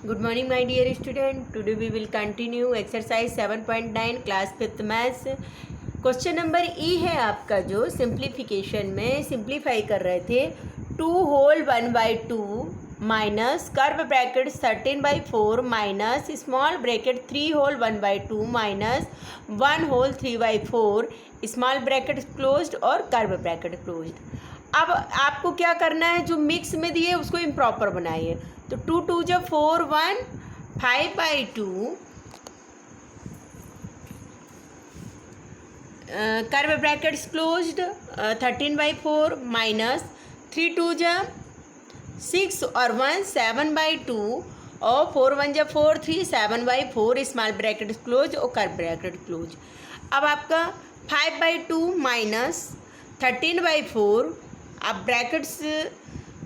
Good morning, my dear student. Today we will continue exercise 7.9 class 5th maths. Question number ई है आपका, जो simplification में simplify कर रहे थे 2 whole 1/2 minus curve bracket 13/4 minus small bracket 3 whole 1/2 minus 1 whole 3/4 small bracket closed और curve bracket closed. अब आपको क्या करना है, जो मिक्स में दिए उसको इम्प्रॉपर बनाइए। तो 2 2 जब 4 1 5/2 कर्व ब्रैकेट्स क्लोज्ड 13/4 माइनस 3 2 जब 6 और 1 7/2 और 4 1 जब 4 3 7/4 स्मॉल ब्रैकेट क्लोज और कर्व ब्रैकेट क्लोज। अब आपका 5/2 माइनस 13/4 आप ब्रैकेट्स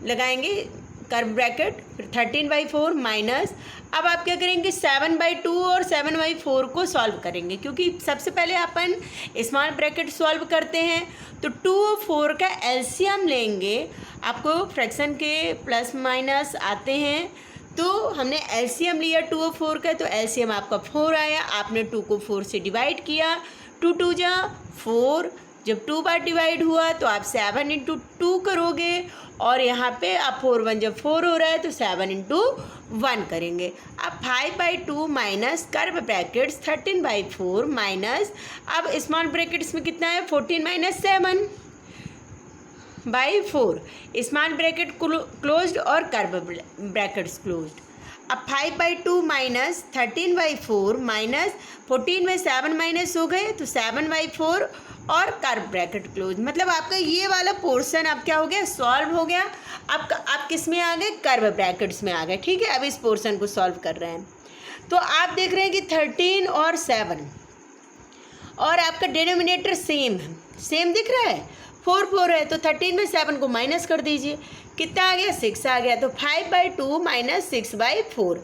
लगाएंगे, कर्व ब्रैकेट, फिर 13/4 माइनस, अब आप क्या करेंगे 7/2 और 7/4 को सॉल्व करेंगे, क्योंकि सबसे पहले अपन स्मॉल ब्रैकेट सॉल्व करते हैं। तो 2 और 4 का एलसीएम लेंगे, आपको फ्रैक्शन के प्लस माइनस आते हैं। तो हमने एलसीएम लिया 2 और 4 का, तो एलसीएम आपका 4 आया। आपने 2 को 4 से डिवाइड किया, 2 2 जा 4, जब 2 बार डिवाइड हुआ तो आप 7 × 2 करोगे, और यहाँ पे आप 4 1 जब 4 हो रहा है तो 7 × 1 करेंगे। अब 5/2 माइनस कर्व ब्रैकेट्स 13/4 माइनस, अब स्मॉल ब्रैकेट्स में कितना है 14 माइनस 7/4 स्मॉल ब्रैकेट क्लोज्ड और कर्व ब्रैकेट्स क्लोज्ड। अब 5/2 माइनस 13/4 माइनस 14 में 7 माइनस हो गए तो 7/4 और कर्व ब्रैकेट क्लोज। मतलब आपका ये वाला पोर्शन अब क्या हो गया, सॉल्व हो गया। आप किस में आ गए, कर्व ब्रैकेट्स में आ गए। ठीक है, अब इस पोर्शन को सॉल्व कर रहे हैं। तो आप देख रहे हैं कि 13 और 7 और आपका डिनोमिनेटर सेम दिख रहा है, 4 4 है, तो 13 में 7 को माइनस कर दीजिए, कितना आ गया 6 आ गया। तो 5/2 माइनस 6/4।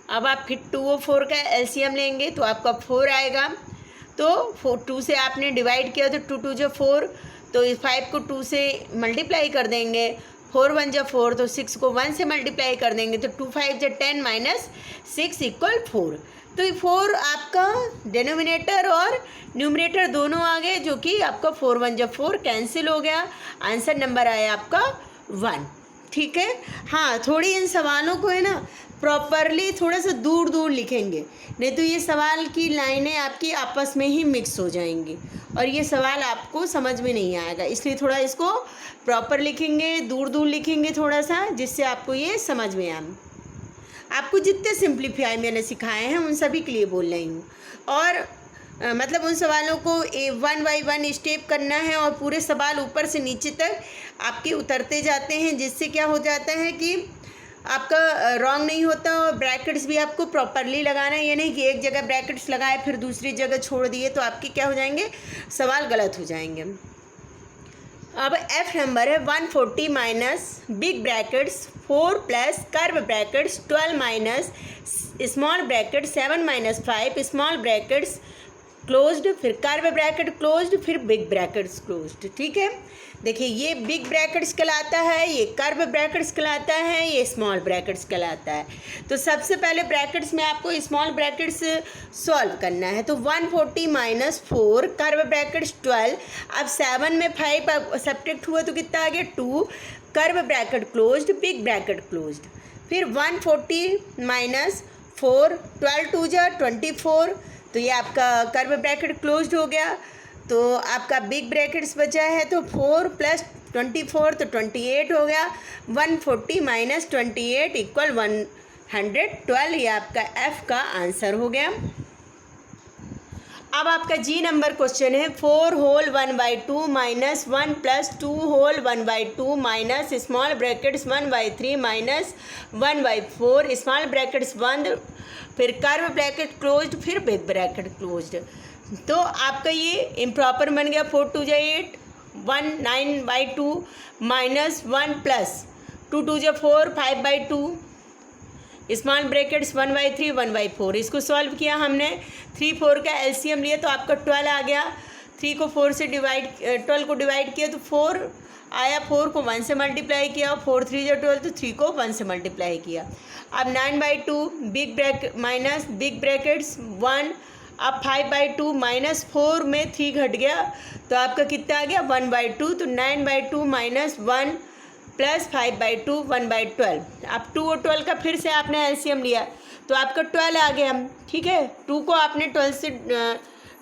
अब आप फिर 2 और 4 का एलसीएम लेंगे तो आपका 4 आएगा। तो 2 से आपने डिवाइड किया तो 2 2 जो 4, तो इस 5 को 2 से मल्टीप्लाई कर देंगे, 4 1 जब 4, तो 6 को 1 से मल्टीप्लाई कर देंगे, तो 2 5 जब 10 माइनस 6 इक्वल 4। तो ये 4 आपका डिनोमिनेटर और न्यूमरेटर दोनों आ गए, जो कि आपका 4 1 जब 4 कैंसिल हो गया। आंसर नंबर आया आपका 1। ठीक है, हाँ, थोड़ी इन सवालों को है ना प्रॉपरली थोड़ा सा दूर दूर लिखेंगे, नहीं तो ये सवाल की लाइनें आपकी आपस में ही मिक्स हो जाएंगी और ये सवाल आपको समझ में नहीं आएगा। इसलिए थोड़ा इसको प्रॉपर लिखेंगे, दूर दूर लिखेंगे थोड़ा सा, जिससे आपको ये समझ में आए। आपको जितने सिंप्लीफाई मैंने सिखाए हैं उन सभी के लिए बोल रही हूँ, और मतलब उन सवालों को 1 बाई 1 स्टेप करना है और पूरे सवाल ऊपर से नीचे तक आपके उतरते जाते हैं, जिससे क्या हो जाता है कि आपका रॉन्ग नहीं होता। और ब्रैकेट्स भी आपको प्रॉपरली लगाना है, ये नहीं कि एक जगह ब्रैकेट्स लगाए फिर दूसरी जगह छोड़ दिए, तो आपके क्या हो जाएंगे, सवाल गलत हो जाएंगे। अब एफ नंबर है 140 minus big brackets 4 plus curve brackets 12 minus small bracket 7 minus 5 small brackets closed, फिर कर्व ब्रैकेट क्लोज्ड, फिर बिग ब्रैकेट्स क्लोज्ड। ठीक है, देखिए ये बिग ब्रैकेट्स कहलाता है, ये कर्व ब्रैकेट्स कहलाता है, ये स्मॉल ब्रैकेट्स कहलाता है। तो सबसे पहले ब्रैकेट्स में आपको स्मॉल ब्रैकेट्स सॉल्व करना है। तो 140 माइनस 4 कर्व ब्रैकेट्स 12, अब 7 में 5 सब्ट्रैक्ट हुआ तो कितना आ गया 2, curve bracket closed, big bracket closed. फिर 140 माइनस 4 12 2 जा 24, तो ये आपका कर्व ब्रैकेट क्लोज्ड हो गया। तो आपका बिग ब्रैकेट्स बचा है, तो 4 प्लस 24 तो 28 हो गया। 140 माइनस 28 इक्वल 112, ये आपका एफ का आंसर हो गया। अब आपका जी नंबर क्वेश्चन है 4 whole 1/2 minus 1 plus 2 whole 1/2 minus small brackets 1/3 minus 1/4 small brackets बंद, फिर कर्व ब्रैकेट क्लोज्ड, फिर बिग ब्रैकेट क्लोज्ड। तो आपका ये इम्प्रॉपर बन गया 4 2 जा 8 1 9/2 माइनस 1 प्लस 2 2 जा 4 5/2 स्मॉल ब्रैकेट्स 1/3 1/4। इसको सॉल्व किया हमने, 3 4 का एलसीएम लिया तो आपका 12 आ गया। 3 को 4 से डिवाइड 12 को डिवाइड किया तो 4 आया, 4 को 1 से मल्टीप्लाई किया, 4 3 जो 12, तो 3 को 1 से मल्टीप्लाई किया। अब 9/2 big bracket minus big brackets 1, अब 5/2 माइनस 4 में 3 घट गया तो आपका कितना आ गया 1/2, तो 9/2 माइनस 1 प्लस 5/2 1/12। अब 2 और 12 का फिर से आपने एलसीएम लिया तो आपका 12 आ गया, ठीक है। 2 को आपने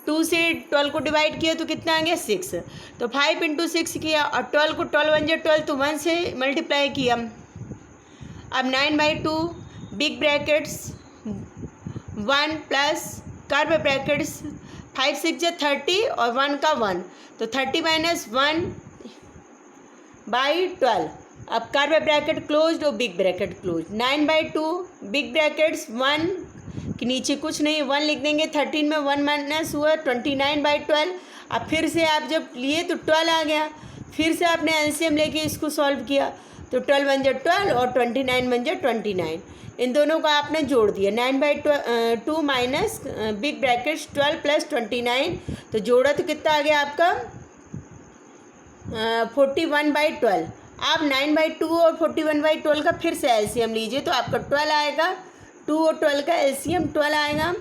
2 से 12 को डिवाइड किया तो कितना आ गया 6, तो 5 × 6 किया और 12 को 12 1 12 तो 1 से मल्टीप्लाई किया। अब 9/2 big brackets 1 plus curve brackets 5 6 जा 30 और 1 का 1, तो 30 माइनस 1/12। अब कर्व ब्रैकेट क्लोज्ड और big bracket close. 9/2 big brackets 1 के नीचे कुछ नहीं 1 लिख देंगे, 13 में 1 माइनस हुआ 29/12। अब फिर से आप जब लिए तो 12 आ गया, फिर से आपने एलसीएम लेके इसको सॉल्व किया तो 12 1 जा 12 और 29 1 जा 29, इन दोनों का आपने जोड़ दिया। 9/2 माइनस बिग ब्रैकेट्स 12 प्लस 29, तो जोड़ा तो कितना आ गया आपका 41/12। आप 9/2 और 41/12 का फिर से एलसीएम लीजिए तो आपका 12 आएगा। 2 और 12 का एलसीएम 12 आएगा,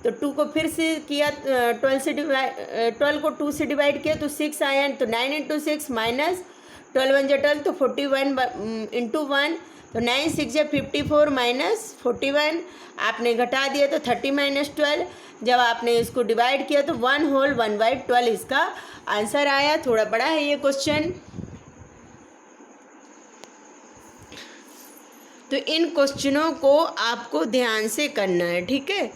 तो 2 को फिर से किया 12 को 2 से डिवाइड किया तो 6 आया, तो 9 × 6 माइनस 12 1 जा 12, तो 41 × 1, तो 9 6 जा 54 माइनस 41, आपने घटा दिया तो 30 माइनस 12। जब आपने इसको डिवाइड किया तो 1 होल 1/12 इसका आंसर आया। थोड़ा बड़ा है ये क्वेश्चन, तो इन क्वेश्चनों को आपको ध्यान से करना है, ठीक है।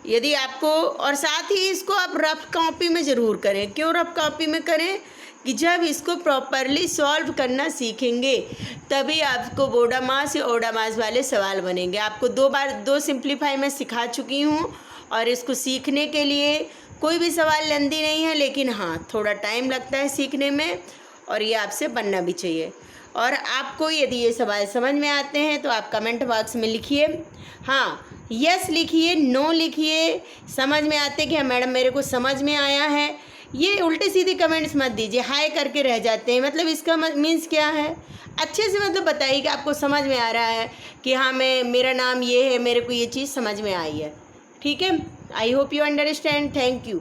यदि आपको, और साथ ही इसको आप रफ कॉपी में ज़रूर करें। क्यों रफ कॉपी में करें कि जब इसको प्रॉपरली सॉल्व करना सीखेंगे तभी आपको बोर्डामास या ओडामास वाले सवाल बनेंगे। आपको 2 बार 2 सिंप्लीफाई मैं सिखा चुकी हूँ और इसको सीखने के लिए कोई भी सवाल लेंदी नहीं है, लेकिन हाँ थोड़ा टाइम लगता है सीखने में और ये आपसे बनना भी चाहिए। और आपको यदि ये सवाल समझ में आते हैं तो आप कमेंट बॉक्स में लिखिए, हाँ यस लिखिए, नो लिखिए, समझ में आते कि हाँ मैडम मेरे को समझ में आया है। ये उल्टे सीधे कमेंट्स मत दीजिए, हाय करके रह जाते हैं, मतलब इसका मीन्स क्या है, अच्छे से मतलब बताइए कि आपको समझ में आ रहा है कि हाँ मेरा नाम ये है, मेरे को ये चीज़ समझ में आई है, ठीक है। I hope you understand. Thank you.